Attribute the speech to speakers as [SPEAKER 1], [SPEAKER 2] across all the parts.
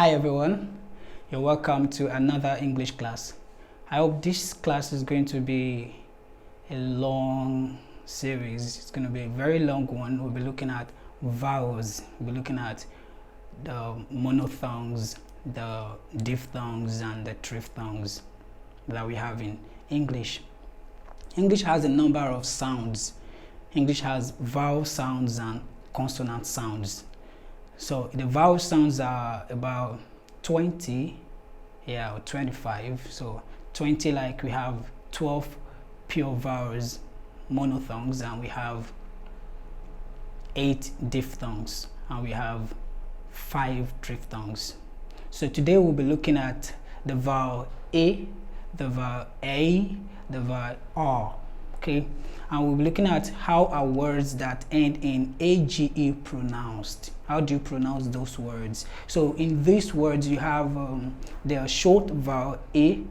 [SPEAKER 1] Hi everyone, you're welcome to another English class. I hope this class is going to be a long series. It's going to be a very long one. We'll be looking at vowels, we'll be looking at the monophthongs, the diphthongs and the triphthongs that we have in English. English has a number of sounds. English has vowel sounds and consonant sounds. So the vowel sounds are about 20, or 25. So 20, like we have 12 pure vowels, monophthongs, and we have 8 diphthongs, and we have 5 triphthongs. So today we'll be looking at the vowel A, the vowel A, the vowel R. Okay, and we'll be looking at how are words that end in AGE pronounced. How do you pronounce those words? So in these words you have the short vowel A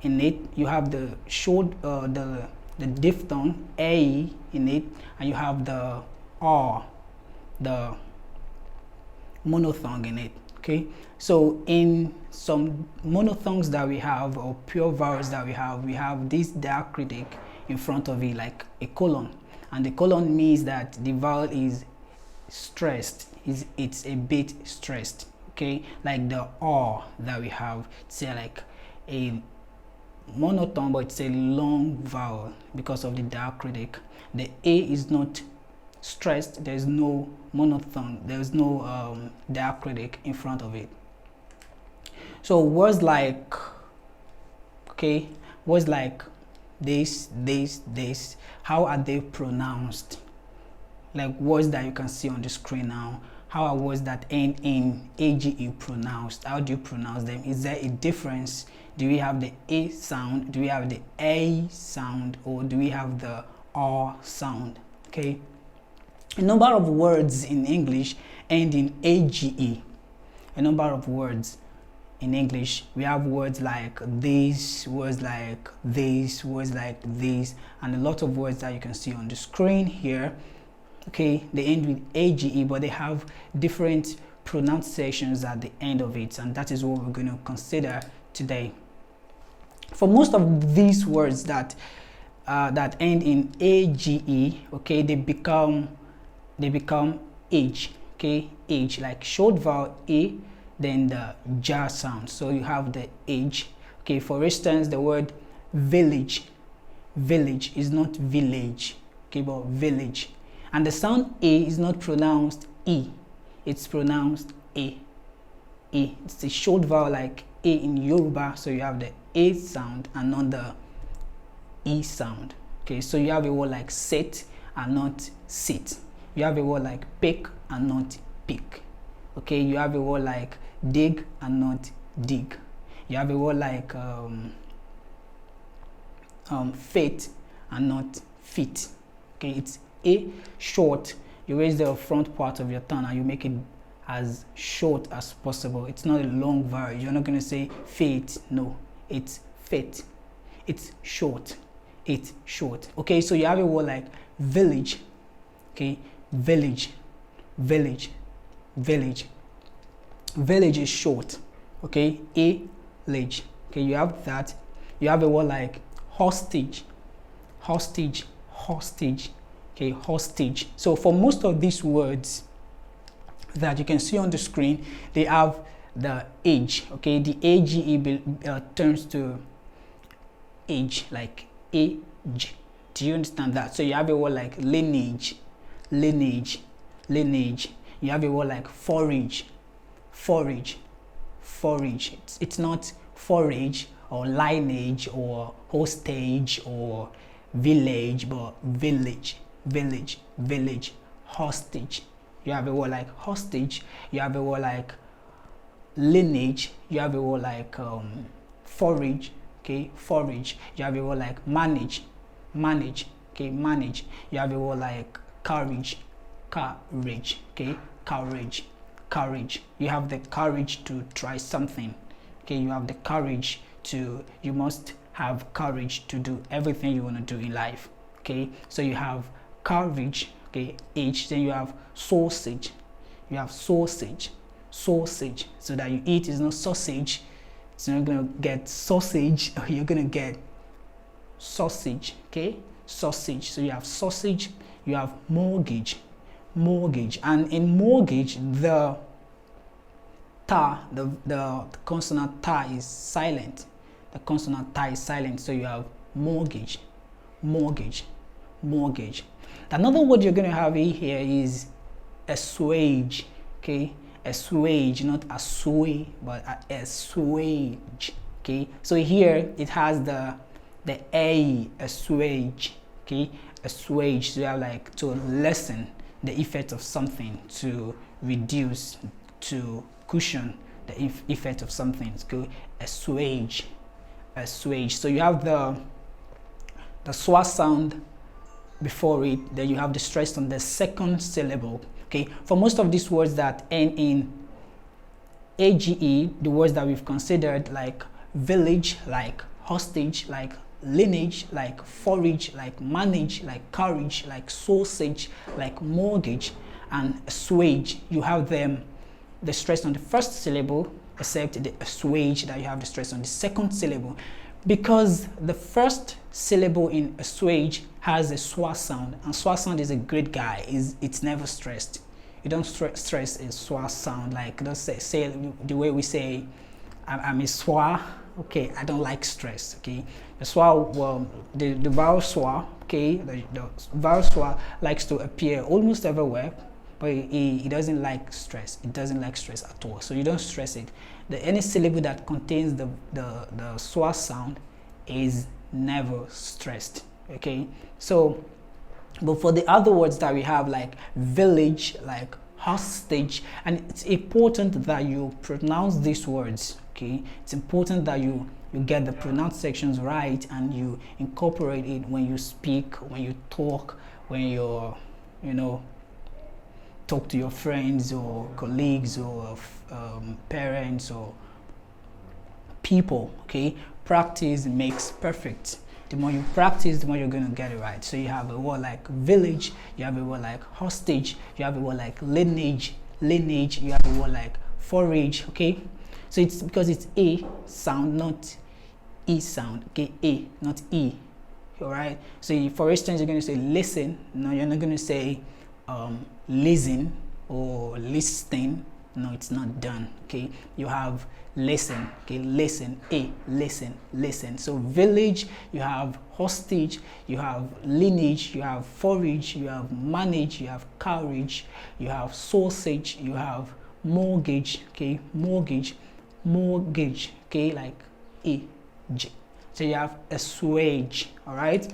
[SPEAKER 1] in it, you have the short the diphthong A in it, and you have the R, the monophthong in it. Okay, so in some monophthongs that we have, or pure vowels that we have this diacritic in front of it, like a colon, and the colon means that the vowel is stressed, it's a bit stressed. Okay, like the R that we have, it's like a monotone, but it's a long vowel because of the diacritic. The A is not stressed, there's no monophthong, there's no diacritic in front of it. So words like, words like this, how are they pronounced? Like words that you can see on the screen now, how are words that end in AGE pronounced? How do you pronounce them? Is there a difference? Do we have the A sound? Do we have the A sound? Or do we have the R sound? Okay, a number of words in English end in AGE. A number of words in English, we have words like this, words like this, words like this, and a lot of words that you can see on the screen here. Okay, they end with AGE, but they have different pronunciations at the end of it, and that is what we're going to consider today. For most of these words that end in AGE, okay, they become age. Okay, age, like short vowel A, then the jar sound, so you have the age. Okay, for instance, the word village is not village, okay, but village, and the sound A is not pronounced E, it's pronounced A. It's a short vowel like A in Yoruba, so you have the A sound and not the E sound. Okay, so you have a word like sit and not sit. You have a word like pick and not pick. Okay, you have a word like dig and not dig. You have a word like fit and not fit. Okay, it's A short. You raise the front part of your tongue and you make it as short as possible. It's not a long vowel. You're not going to say fit. No, it's fit. It's short. It's short. Okay, so you have a word like village. Okay, village. Village is short. Okay, age. Okay, you have that. You have a word like hostage. Okay, hostage. So for most of these words that you can see on the screen, they have the age. Okay, the AGE turns to age, like age. Do you understand that? So you have a word like lineage. You have a word like forage. It's not forage or lineage or hostage or village, but village. Hostage. You have a word like hostage. You have a word like lineage. You have a word like forage. Okay, forage. You have a word like manage. Okay, manage. You have a word like courage. Okay, courage. You have the courage to try something. Okay, you have the courage to, you must have courage to do everything you want to do in life. Okay, so you have courage. Okay, age. Then you have sausage. sausage. So that you eat is not sausage. So you're gonna get sausage, or you're gonna get sausage. Okay, sausage. So you have sausage, you have mortgage, mortgage, and in mortgage the ta, the consonant ta is silent. The consonant ta is silent. So you have mortgage, mortgage, mortgage. Another word you're going to have here is assuage. Okay, assuage, not assuage, but assuage. Okay, so here it has the a, assuage. Okay, assuage. So you have like to lessen the effect of something, to reduce, to cushion the effect of something. It's called assuage, assuage. So you have the schwa sound before it, then you have the stress on the second syllable. Okay, for most of these words that end in age, the words that we've considered, like village, like hostage, like lineage, like forage, like manage, like courage, like sausage, like mortgage, and assuage, you have them the stress on the first syllable, except the assuage that you have the stress on the second syllable, because the first syllable in assuage has a schwa sound, and schwa sound is a great guy. It's never stressed. You don't stress a schwa sound. Like, don't say the way we say I'm a schwa. Okay, I don't like stress. Okay, the schwa, well, the vowel schwa, okay, the vowel schwa likes to appear almost everywhere, but it doesn't like stress. It doesn't like stress at all. So you don't stress it. Any syllable that contains the schwa sound is never stressed. Okay, so but for the other words that we have, like village, like hostage, and it's important that you pronounce these words. Okay, it's important that you get the pronunciations right, and you incorporate it when you speak, when you talk, when you're, you know, talk to your friends or colleagues or parents or people. Okay, practice makes perfect. The more you practice, the more you're going to get it right. So you have a word like village, you have a word like hostage, you have a word like lineage, you have a word like forage. Okay, so it's because it's a sound, not e sound. Okay, a, not e. All right, so for instance, you're going to say listen. No, you're not going to say listen or listening. No, it's not done. Okay, you have listen. Okay, listen, a, listen. So village, you have hostage, you have lineage, you have forage, you have manage, you have courage, you have sausage, you have mortgage. Okay, mortgage, okay, like e, j. So you have assuage. All right,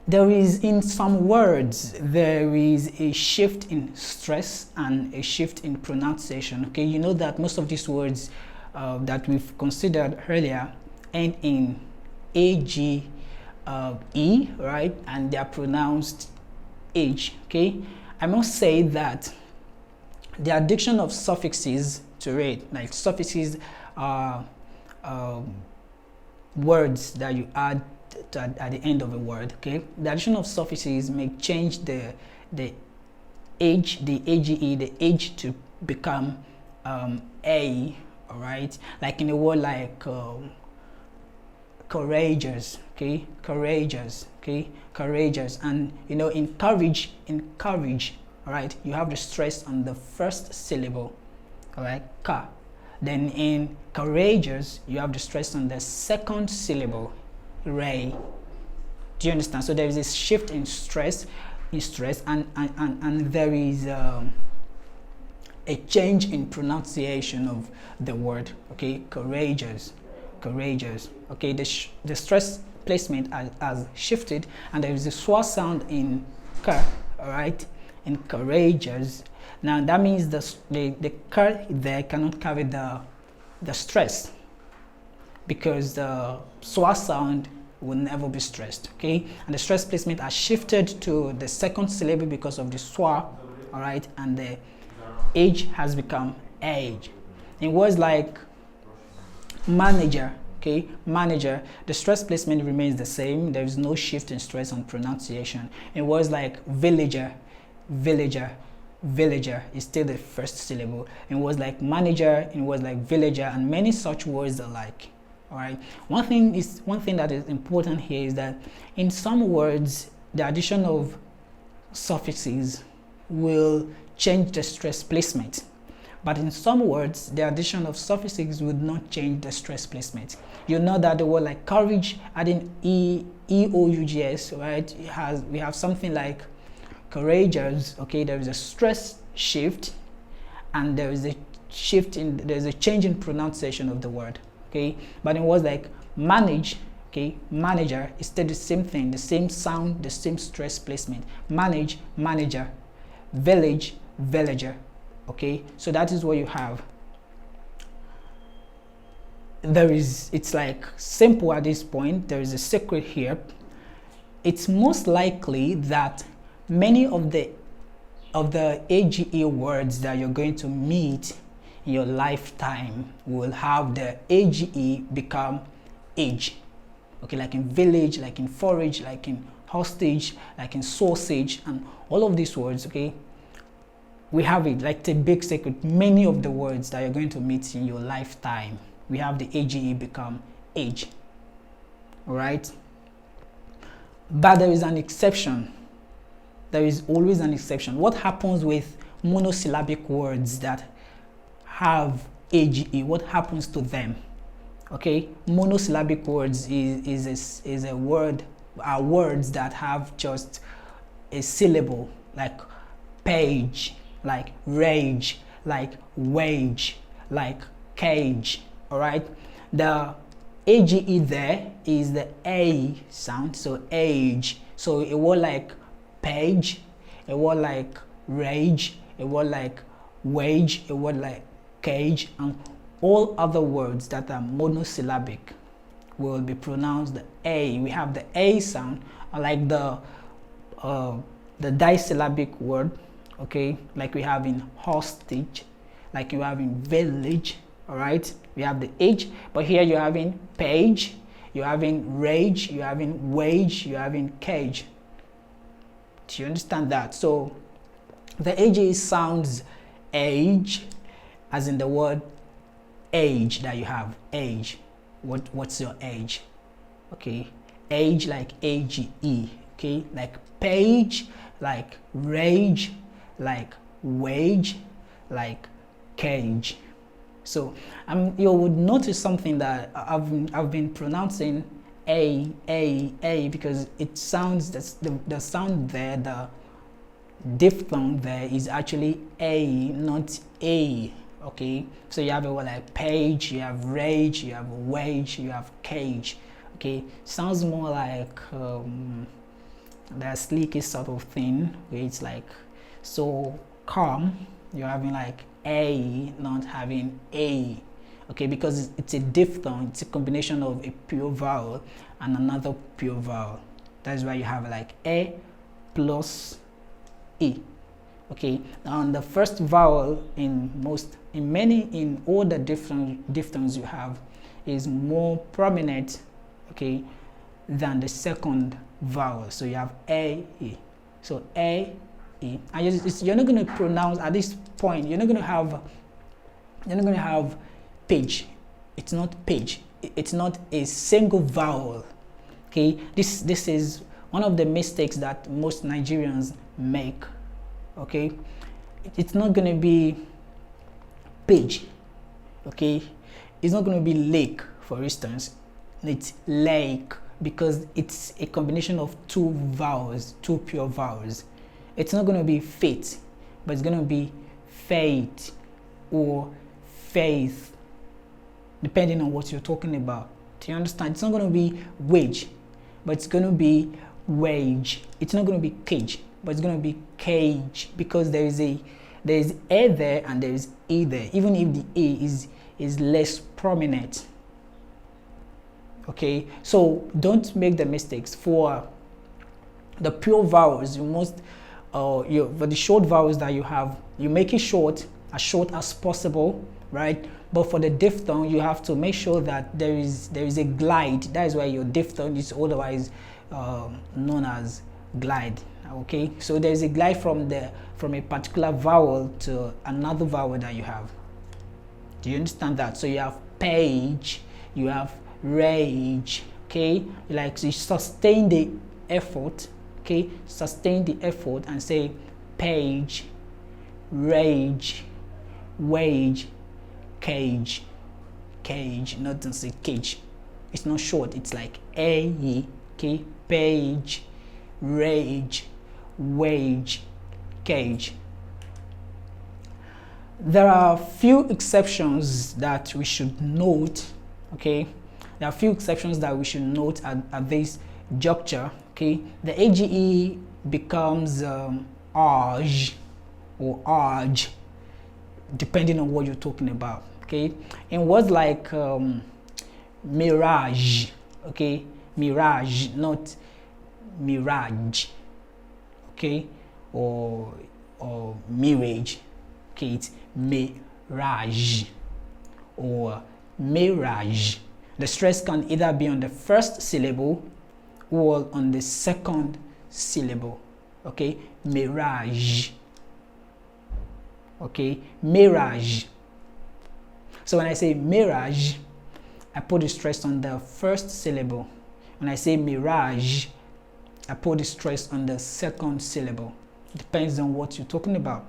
[SPEAKER 1] there is, in some words, there is a shift in stress and a shift in pronunciation. Okay, you know that most of these words that we've considered earlier end in age, right, and they are pronounced age. Okay, I must say that the addition of suffixes to it, like suffixes are words that you add at the end of a word. Okay, the addition of suffixes may change the age, the age, the age to become a. All right, like in a word like courageous. Okay, courageous. Okay, courageous. And you know, in courage, all right, you have the stress on the first syllable. All right, ka. Then in courageous, you have the stress on the second syllable. Ray. Do you understand? So there is a shift in stress, and there is a change in pronunciation of the word. Okay, courageous. Okay, the stress placement has shifted, and there is a schwa sound in ka. All right, in courageous. Now that means the ka there cannot carry the stress, because the schwa sound will never be stressed. Okay, and the stress placement has shifted to the second syllable because of the schwa. All right, and the age has become age. In words like manager, okay, manager, the stress placement remains the same. There is no shift in stress on pronunciation. In words like villager, villager is still the first syllable, in words like manager, in words like villager, and many such words alike. All right, one thing that is important here is that in some words the addition of suffixes will change the stress placement, but in some words the addition of suffixes would not change the stress placement. You know that the word like courage, adding EOUGS, right, we have something like courageous. Okay, there is a stress shift, and there is a change in pronunciation of the word. Okay, but in words like manage, okay, manager, is still the same thing, the same sound, the same stress placement. Manage, manager. Village, villager. Okay, so that is what you have. It's like simple at this point. There is a secret here. It's most likely that many of the AGE words that you're going to meet in your lifetime will have the AGE become age. Okay, like in village, like in forage, like in hostage, like in sausage, and all of these words. Okay, we have it like the big secret. Many of the words that you're going to meet in your lifetime, we have the AGE become age. All right, but there is an exception. There is always an exception. What happens with monosyllabic words that have AGE? What happens to them? Okay, monosyllabic words are words that have just a syllable, like page, like rage, like wage, like cage. All right, the AGE there is the A sound, so age. So a word like page, a word like rage, a word like wage, a word like cage, and all other words that are monosyllabic will be pronounced the A. We have the A sound, like the disyllabic word, okay, like we have in hostage, like you have in village. All right, we have the H, but here you're having page, you're having rage, you're having wage, you're having cage. Do you understand that? So the AGE sounds age, as in the word age that you have. Age, what's your age? Okay, age like AGE. Okay, like page, like rage, like wage, like cage. So you would notice something that I've been pronouncing a because it sounds, the sound there, the diphthong there is actually A, not A. Okay, so you have a word like page, you have rage, you have wage, you have cage. Okay, sounds more like the sleeky sort of thing, where it's like so calm. You're having like A, not having A. Okay, because it's a diphthong, it's a combination of a pure vowel and another pure vowel. That's why you have like A plus E. Okay, now the first vowel in all the different diphthongs you have is more prominent, okay, than the second vowel. So you have A, E. So A, E. And you're not going to pronounce at this point. You're not going to have page. It's not page. It's not a single vowel. Okay, this is one of the mistakes that most Nigerians make. Okay, it's not going to be page. Okay, it's not going to be lake, for instance. It's lake because it's a combination of two vowels, two pure vowels. It's not going to be fate, but it's going to be fate or faith, depending on what you're talking about. Do you understand? It's not going to be wage, but it's going to be wage. It's not going to be cage, but it's going to be cage, because there is A there and there is E there, even if the A is less prominent. Okay, so don't make the mistakes. For the pure vowels, you must for the short vowels that you have, you make it short as possible, right? But for the diphthong, you have to make sure that there is a glide. That is why your diphthong is otherwise known as glide. Okay, so there's a glide from a particular vowel to another vowel that you have. Do you understand that? So you have page, you have rage. Okay, like you sustain the effort. Okay, sustain the effort and say page, rage, wage, cage, cage. Not to say cage. It's not short. It's like a. Okay, page, rage, wage, cage. There are few exceptions that we should note. Okay, there are few exceptions that we should note at this juncture. Okay, the AGE becomes arge or arge depending on what you're talking about. Okay, in words like mirage. Okay, mirage, not mirage. Okay, or mirage. Okay, it's mirage or mirage. The stress can either be on the first syllable or on the second syllable. Okay, mirage. Okay, mirage. So when I say mirage, I put the stress on the first syllable. When I say mirage, I put the stress on the second syllable. Depends on what you're talking about.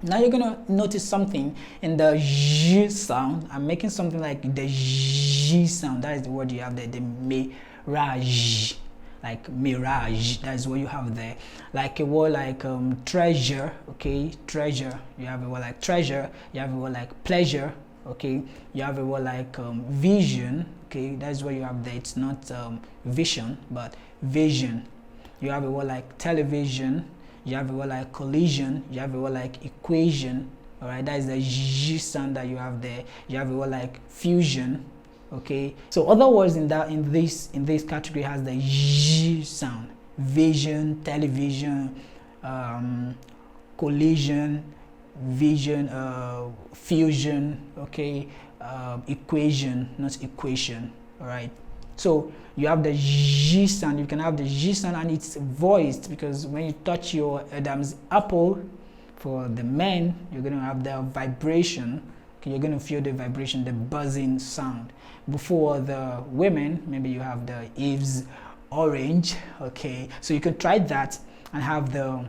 [SPEAKER 1] Now you're gonna notice something in the j sound. I'm making something like the j sound. That is the word you have there, the mirage, like mirage. That is what you have there. Like a word like treasure. Okay, treasure. You have a word like treasure. You have a word like pleasure. Okay, you have a word like vision. Okay, that's what you have there. It's not vision, but vision. You have a word like television. You have a word like collision. You have a word like equation. All right, that is the j sound that you have there. You have a word like fusion. Okay, so other words in this category has the j sound. Vision, television, collision, vision, fusion. Okay, equation, not equation. All right. So you have the j sound. You can have the j sound and it's voiced, because when you touch your Adam's apple, for the men, you're going to have the vibration. Okay, you're going to feel the vibration, the buzzing sound. Before the women, maybe you have the Eve's orange. Okay, so you can try that and have the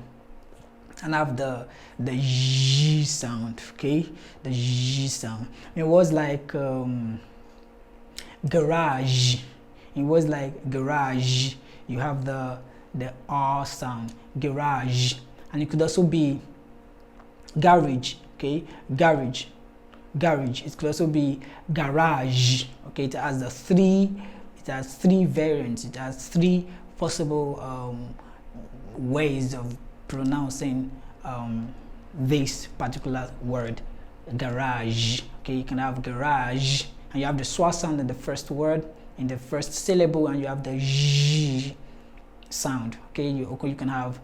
[SPEAKER 1] j sound. Okay, the j sound. It was like garage. It was like garage. You have the R sound, garage, and it could also be garage. Okay, garage, garage. It could also be garage. Okay, it has three variants. It has three possible ways of pronouncing this particular word, garage. Okay, you can have garage, and you have the schwa sound in the first word, in the first syllable, and you have the j sound. Okay, you can have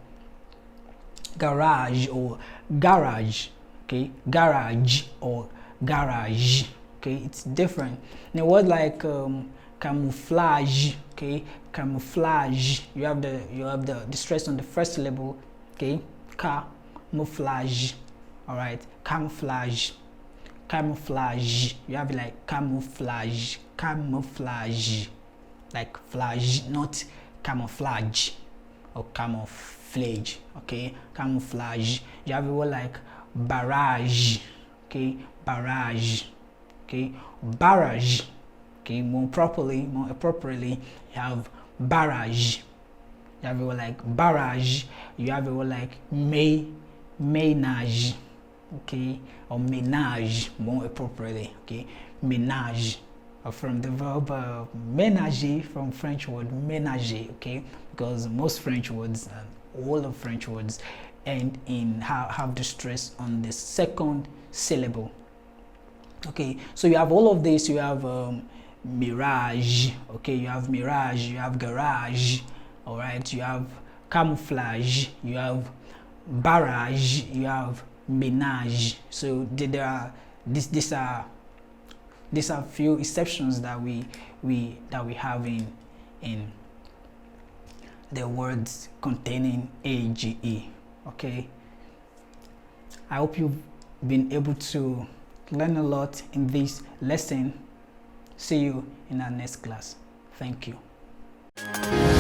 [SPEAKER 1] garage or garage. Okay, garage or garage. Okay, it's different. In a word like camouflage. Okay, camouflage. You have the stress on the first syllable. Okay, camouflage. All right, camouflage. Camouflage. You have like camouflage, camouflage, like flash, not camouflage or camouflage. Okay, camouflage. You have a word like barrage. Okay, barrage. Okay, barrage. Okay, more appropriately, you have barrage. You have a word like barrage. You have a word like ménage. Okay, or ménage, more appropriately. Okay, ménage, from the verb ménager, from French word ménager. Okay, because most French words, all of French words, end in have the stress on the second syllable. Okay, so you have all of this. You have mirage. Okay, you have mirage. You have garage. All right, you have camouflage. You have barrage. You have ménage. So there are these are few exceptions that we have in the words containing AGE. Okay, I hope you've been able to learn a lot in this lesson. See you in our next class. Thank you.